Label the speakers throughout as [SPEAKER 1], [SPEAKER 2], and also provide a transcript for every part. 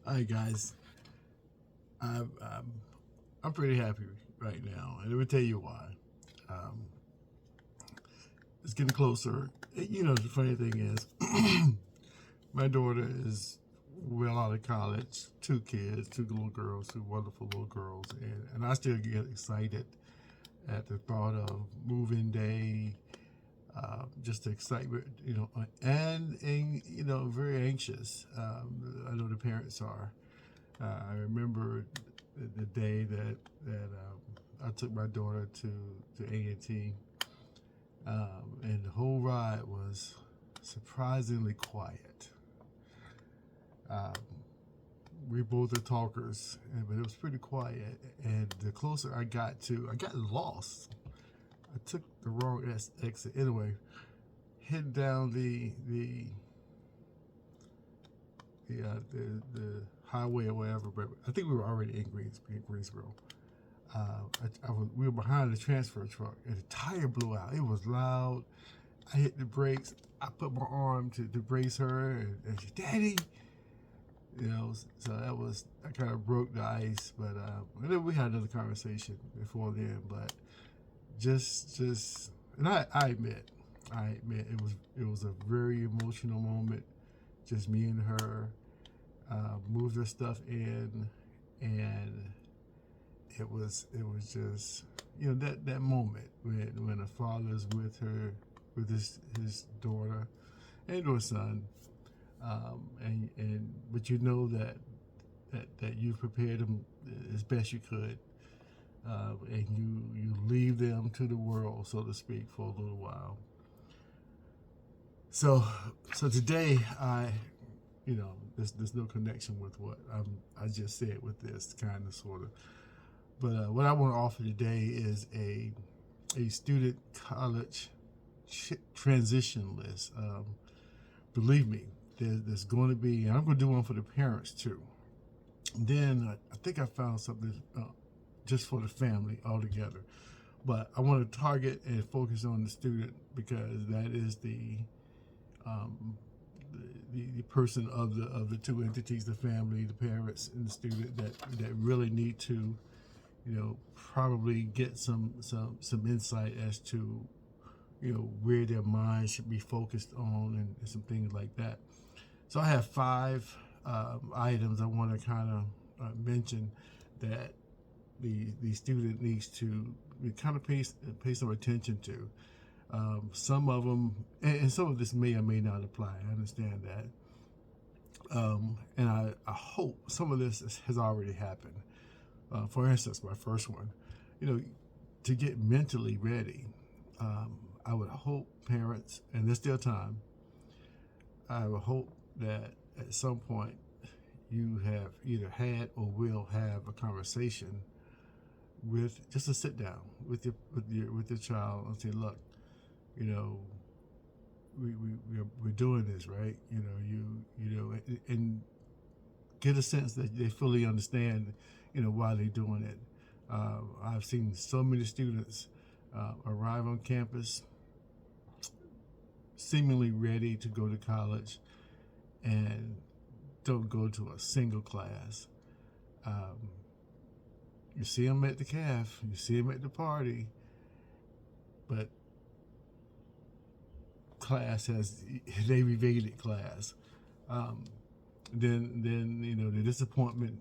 [SPEAKER 1] Hi guys, I'm I'm pretty happy right now, and let me tell you why. Um, it's getting closer. The funny thing is, my daughter is well out of college. Two kids, two little girls, two wonderful little girls, and I still get excited at the thought of moving day. Just the excitement, and very anxious. I know the parents are. I remember the day that I took my daughter to A&T, and the whole ride was surprisingly quiet. Um, we both are talkers, but it was pretty quiet. And the closer I got lost. I took the wrong exit. Anyway, heading down the highway or whatever, but I think we were already in Greensboro. We were behind the transfer truck, and the tire blew out. It was loud. I hit the brakes. I put my arm to brace her, and she, Daddy, So I kind of broke the ice, but and then we had another conversation before then. But and I admit it was a very emotional moment. Just me and her, moved her stuff in, and it was just that moment when a father's with with his daughter and or son, and but that you've prepared them as best you could, and you leave them to the world, so to speak, for a little while. So today there's no connection with what I just said with this kind of sort of. But what I want to offer today is a student college transition list. Believe me, there's going to be, and I'm going to do one for the parents too. Then I think I found something just for the family altogether. But I want to target and focus on the student because that is um, the person of the two entities, the family, the parents, and the student that really need to probably get some insight as to where their mind should be focused on and some things like that. So I have five items I want to kind of mention that the student needs to kind of pay some attention to. Some of them, and some of this may or may not apply. I understand that, and I hope some of this has already happened. For instance, my first one, to get mentally ready, I would hope parents, and there's still time, I would hope that at some point you have either had or will have a conversation with just a sit down with your child and say, look, you know, we're doing this, right? And get a sense that they fully understand, why they're doing it. I've seen so many students arrive on campus seemingly ready to go to college and don't go to a single class. Um, you see them at the calf, you see them at the party, but they evaded class. Um, then the disappointment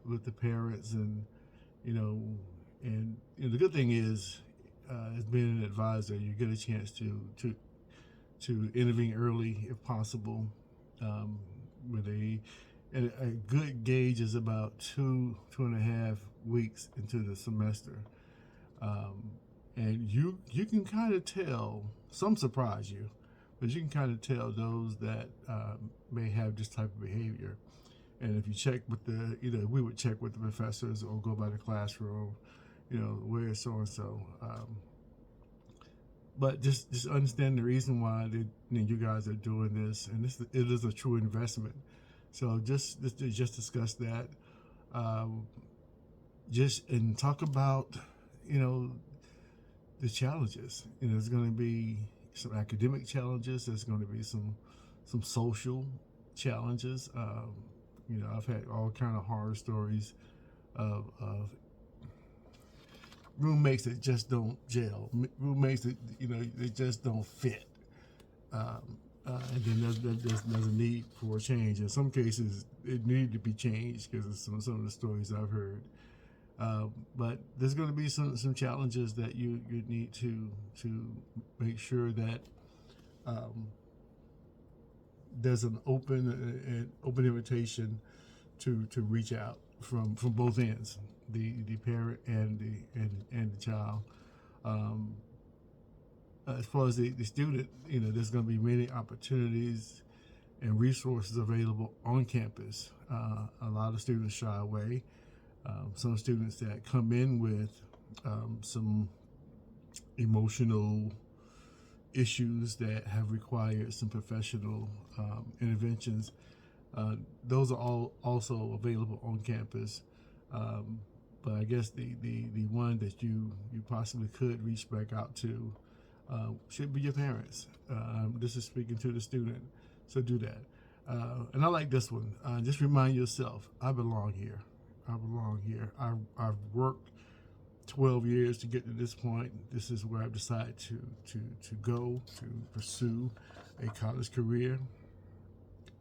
[SPEAKER 1] with the parents, and you know, and the good thing is, as being an advisor, you get a chance to intervene early if possible. With and a good gauge is about 2.5 weeks into the semester, um, and you can kind of tell. Some surprise you, but you can kind of tell those that may have this type of behavior. And if you check with we would check with the professors or go by the classroom, where is so and so. But just understand the reason why you guys are doing this, and it is a true investment. So just discuss that, um, just and talk about you know the challenges. There's going to be some academic challenges. There's going to be some social challenges. You know, I've had all kind of horror stories of roommates that just don't gel, roommates that, you know, they just don't fit. And then there's a need for a change. In some cases, it needed to be changed because of some of the stories I've heard. But there's going to be some challenges that you need to make sure that there's an open invitation to reach out from both ends, the parent and the child. As far as the student, you know, there's going to be many opportunities and resources available on campus. A lot of students shy away. Some students that come in with some emotional issues that have required some professional interventions. Those are all also available on campus. But I guess the one that you possibly could reach back out to should be your parents. This is speaking to the student, so do that. And I like this one. Just remind yourself, I belong here. I belong here. I've worked 12 years to get to this point. This is where I've decided to go to pursue a college career,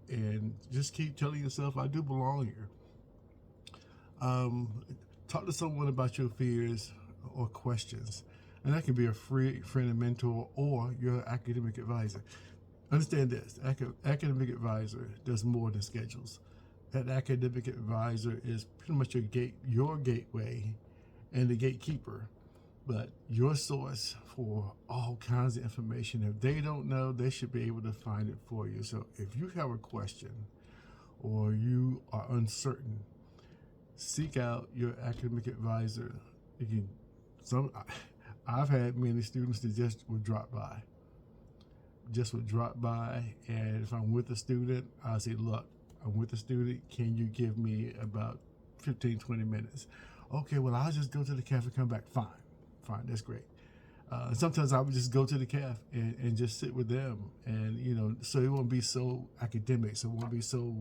[SPEAKER 1] and just keep telling yourself, I do belong here. Talk to someone about your fears or questions, and that can be a friend and mentor or your academic advisor. Understand this: academic advisor does more than schedules. That academic advisor is pretty much your gateway and the gatekeeper, but your source for all kinds of information. If they don't know, they should be able to find it for you. So if you have a question or you are uncertain, seek out your academic advisor. I've had many students that just would drop by. And if I'm with a student, I'll say, look, I'm with a student, can you give me about 15, 20 minutes? Okay, well, I'll just go to the cafe and come back. Fine, that's great. Sometimes I would just go to the cafe and just sit with them, and, you know, so it won't be so academic, so it won't be so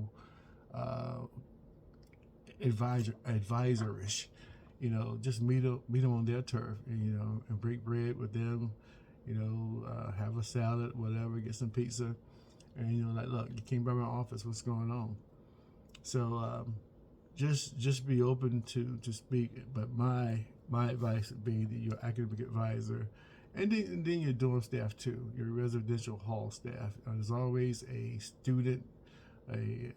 [SPEAKER 1] advisorish. You know, just meet them on their turf, and, you know, and break bread with them. You know, have a salad, whatever, get some pizza, and, you know, like, look, you came by my office, what's going on? So just be open to speak. But my advice would be that your academic advisor, and then your dorm staff too, your residential hall staff. There's always a student, a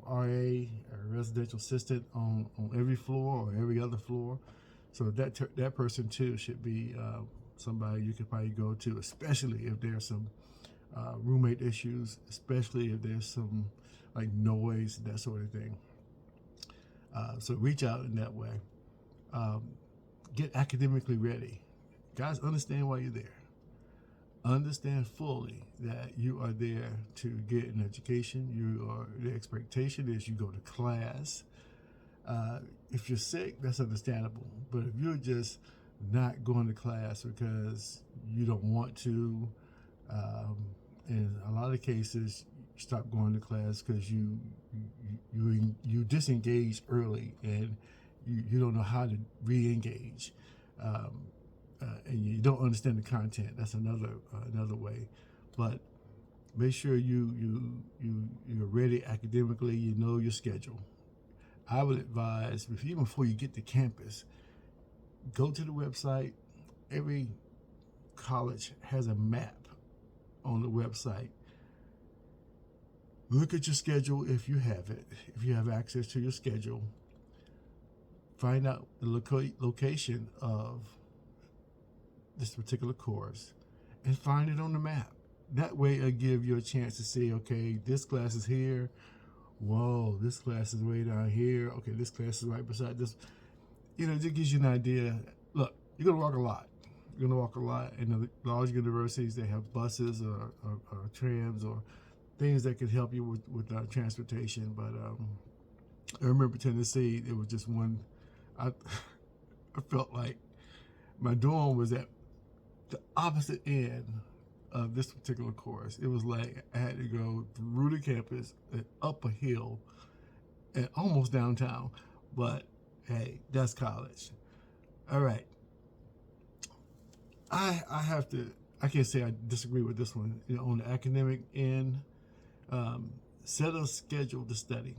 [SPEAKER 1] RA, a residential assistant on every floor or every other floor. So that person too should be somebody you could probably go to, especially if there's some roommate issues, especially if there's some like noise, that sort of thing. So reach out in that way. Get academically ready. Guys, understand why you're there. Understand fully that you are there to get an education. The expectation is you go to class. If you're sick, that's understandable. But if you're just not going to class because you don't want to, in a lot of cases, you stop going to class because you disengage early and you don't know how to re-engage, and you don't understand the content. That's another way. But make sure you're ready academically. You know your schedule. I would advise, even before you get to campus, go to the website. Every college has a map on the website. Look at your schedule if you have it, if you have access to your schedule. Find out the location of this particular course and find it on the map. That way it'll give you a chance to see, okay, this class is here. Whoa, this class is way down here. Okay, this class is right beside this. You know, it just gives you an idea. Look, you're going to walk a lot. You're going to walk a lot. In the large universities, they have buses or trams or things that could help you with transportation. But I remember Tennessee, it was just one. I felt like my dorm was at the opposite end of this particular course. It was like I had to go through the campus and up a hill and almost downtown. But hey, that's college. All right. I have to, I can't say I disagree with this one. On the academic end, set a schedule to study.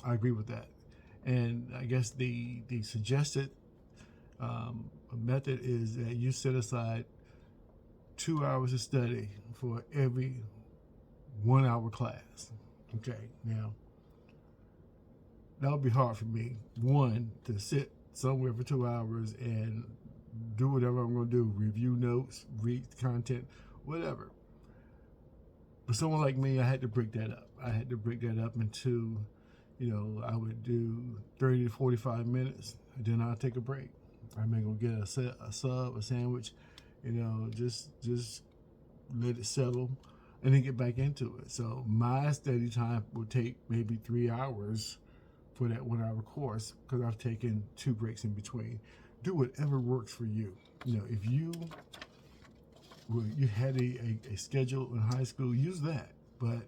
[SPEAKER 1] I agree with that. And I guess the suggested method is that you set aside 2 hours of study for every 1 hour class. Okay, now that would be hard for me. One, to sit somewhere for 2 hours and do whatever I'm going to do, review notes, read content, whatever. But someone like me, I had to break that up. I had to break that up into, I would do 30 to 45 minutes, and then I'll take a break. I may go get a sub, a sandwich, just let it settle, and then get back into it. So my study time would take maybe 3 hours for that 1 hour course, because I've taken 2 breaks in between. Do whatever works for you. If you had a schedule in high school, use that, but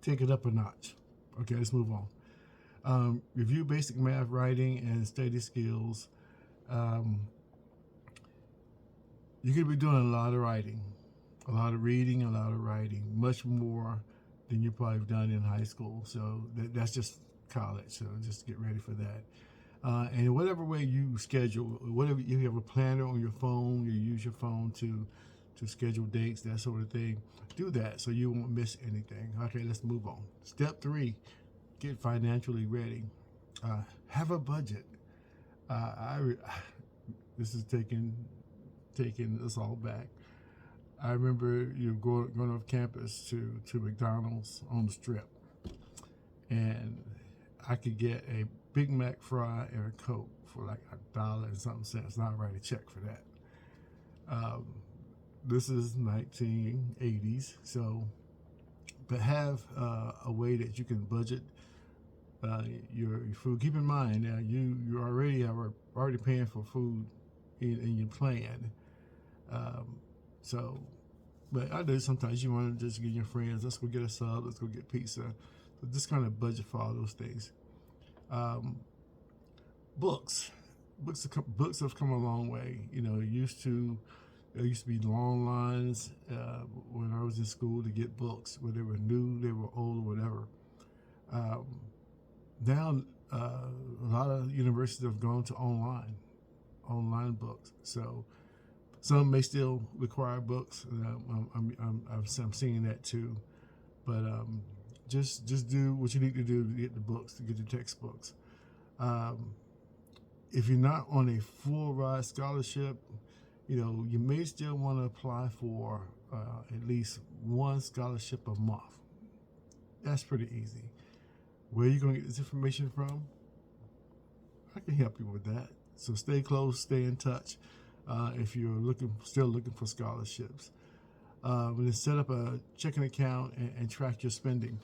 [SPEAKER 1] take it up a notch. Okay, let's move on. Review basic math, writing, and study skills. You could be doing a lot of writing, a lot of reading, a lot of writing, much more than you probably have done in high school. So that's just college. So just get ready for that. And whatever way you schedule, whatever, you have a planner on your phone, you use your phone to schedule dates, that sort of thing. Do that so you won't miss anything. Okay, let's move on. Step 3, get financially ready. Have a budget. This is taking us all back. I remember going off campus to McDonald's on the Strip, and I could get a Big Mac fry and a Coke for like $1 and something cents. Not write a check for that. This is 1980s, so but have a way that you can budget your food. Keep in mind now you already paying for food in your plan. But I do sometimes you want to just get your friends, let's go get a sub, let's go get pizza. So just kind of budget for all those things. Books have come a long way. There used to be long lines when I was in school to get books, whether they were new, they were old, or whatever. Now a lot of universities have gone to online books. So some may still require books. I'm seeing that too, but just do what you need to do to get the books, to get the textbooks. If you're not on a full ride scholarship, you may still want to apply for at least one scholarship a month. That's pretty easy. Where are you going to get this information from? I can help you with that. So stay close, stay in touch if you're still looking for scholarships. And then set up a checking account and track your spending.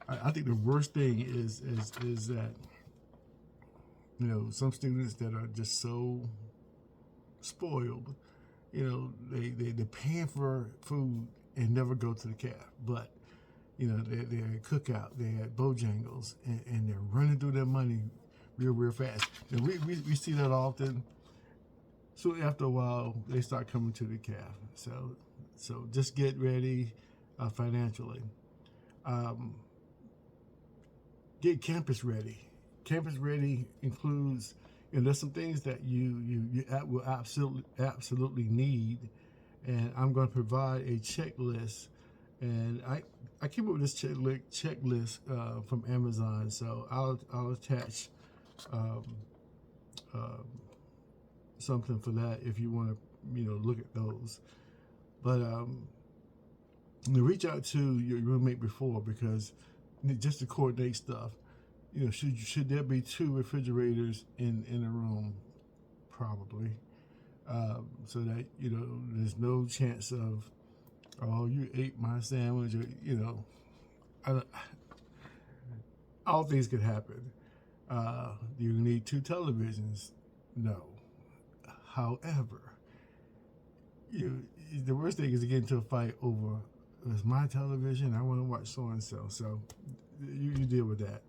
[SPEAKER 1] I think the worst thing is that some students that are just so spoiled, they paying for food and never go to the caf, but they're at Cookout, they're at Bojangles, and they're running through their money real fast. And we see that often. So after a while, they start coming to the caf. So just get ready financially. Get campus ready. Campus ready includes, there's some things that you will absolutely need, and I'm going to provide a checklist. And I came up with this checklist from Amazon, so I'll attach something for that if you want to look at those. But reach out to your roommate before, because just to coordinate stuff. Should there be 2 refrigerators in a room? Probably. So that, there's no chance of, oh, you ate my sandwich, or, all things could happen. Do you need 2 televisions? No. However, the worst thing is to get into a fight over, it's my television, I want to watch so and so. So you deal with that.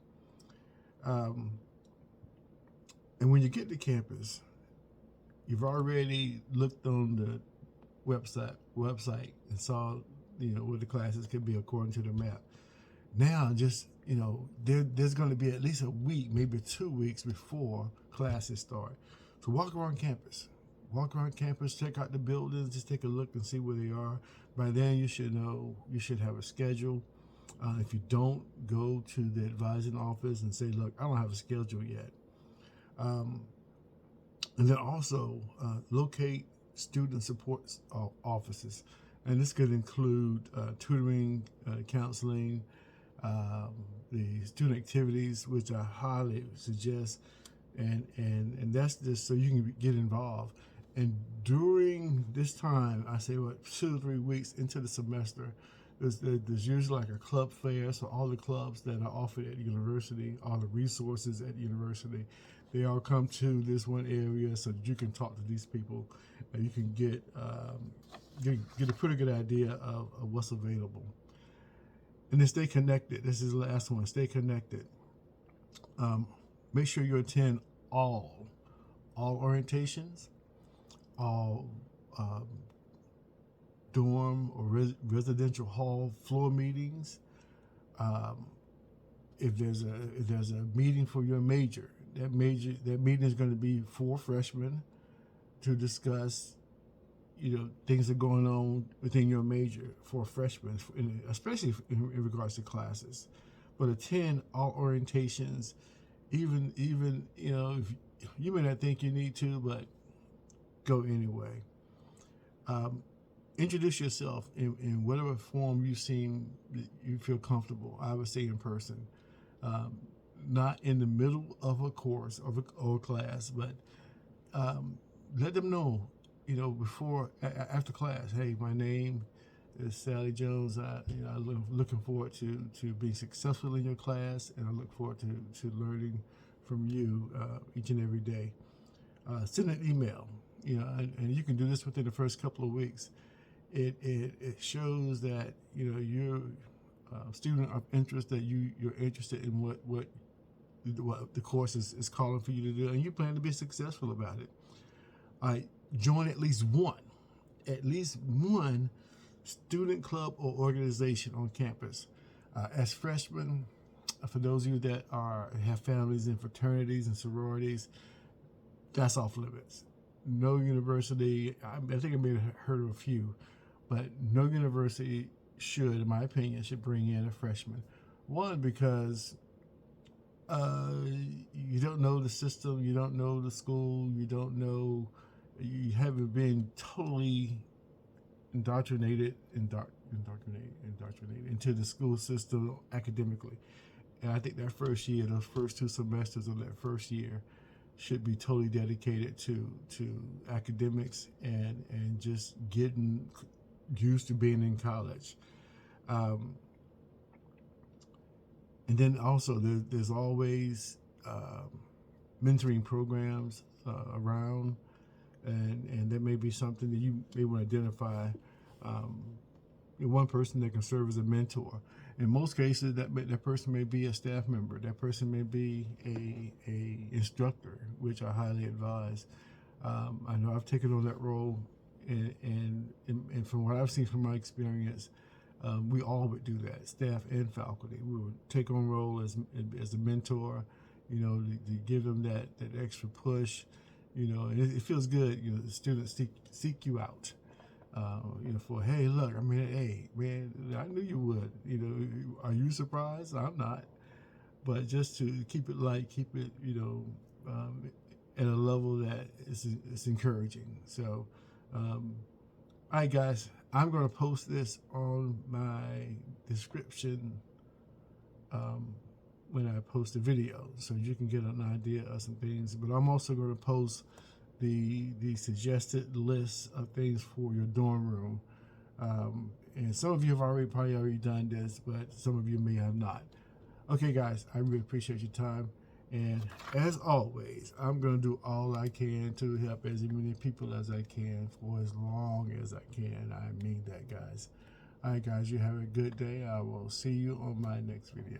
[SPEAKER 1] And when you get to campus, you've already looked on the website and saw, what the classes could be according to the map. Now, just, there's going to be at least a week, maybe 2 weeks before classes start. So walk around campus. Check out the buildings, just take a look and see where they are. By then, you should know, you should have a schedule. If you don't, go to the advising office and say, look, I don't have a schedule yet. And then also locate student support offices. And this could include tutoring, counseling, the student activities, which I highly suggest. And that's just so you can get involved. And during this time, I say 2 to 3 weeks into the semester, there's usually like a club fair. So all the clubs that are offered at university, all the resources at university, they all come to this one area so that you can talk to these people and you can get a pretty good idea of what's available. And then stay connected. This is the last one. Stay connected. Make sure you attend all orientations, all dorm or residential hall floor meetings. If there's a meeting for your major, that meeting is going to be for freshmen to discuss, things that are going on within your major for freshmen, especially in regards to classes. But attend all orientations, even if you may not think you need to, but go anyway. Introduce yourself in whatever form you feel comfortable. I would say in person, not in the middle of a course or a class, but let them know, before after class. Hey, my name is Sally Jones. I'm looking forward to being successful in your class, and I look forward to learning from you each and every day. Send an email, and you can do this within the first couple of weeks. It shows that you're a student of interest, that you're interested in what the course is calling for you to do, and you plan to be successful about it. Join at least one student club or organization on campus. As freshmen, for those of you that have families in fraternities and sororities, that's off limits. No university, I think I may have heard of a few, but no university should, in my opinion, bring in a freshman. One, because you don't know the system, you don't know the school, you haven't been totally indoctrinated into the school system academically. And I think that first year, those first 2 semesters of that first year, should be totally dedicated to academics and just getting used to being in college. And then also there's always mentoring programs around, and that may be something that you may want to identify. One person that can serve as a mentor. In most cases, that person may be a staff member. That person may be a instructor, which I highly advise. I know I've taken on that role, and from what I've seen from my experience, we all would do that, staff and faculty. We would take on role as a mentor, to give them that extra push, and it feels good. The students seek you out. For, hey, look, hey, man, I knew you would. Are you surprised? I'm not. But just to keep it light, keep it, at a level that is encouraging. So, all right, guys, I'm going to post this on my description when I post the video, so you can get an idea of some things. But I'm also going to post the suggested list of things for your dorm room. And some of you have probably already done this, but some of you may have not. Okay, guys, I really appreciate your time, And as always, I'm going to do all I can to help as many people as I can for as long as I can. I mean that, guys. All right, guys, you have a good day. I will see you on my next video.